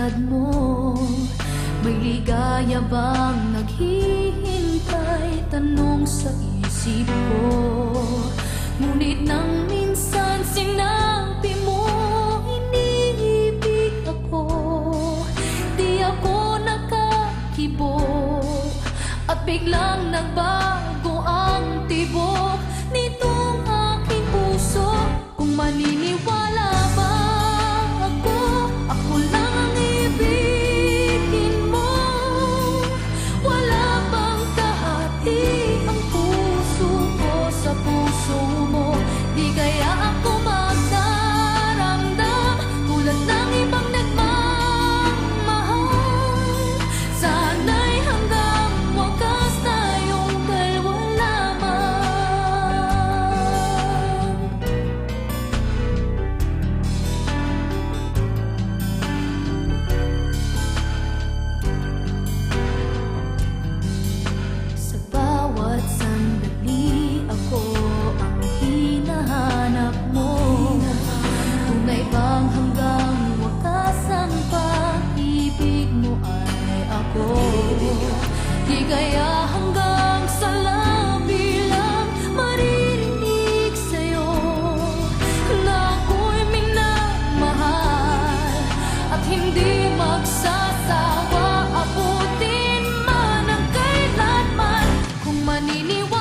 katulad mo? May ligaya bang naghihintay? Tanong sa isip ko. Ngunit nang minsan sinabi mo iniibig ako, di ako nakakibo at biglang nagbago ang tibok nitong aking puso. Kung maniniwala ba ako, ako lang ang ibigin mo. Wala bang kahati ang puso ko sa puso mo? Di kaya ako magdaramdam tulad ng ibang nagmamahal? Sana'y hanggang wakas tayong dalawa lamang. Sa bawat sandali ako ang hinahanap mo. Tunay bang hanggang wakas ang pag-ibig mo ay ako? Di kaya hanggang sa labi lang maririnig sa'yo na ako'y minamahal at hindi magsasawa abutin man ang kailanman. Kung maniniwala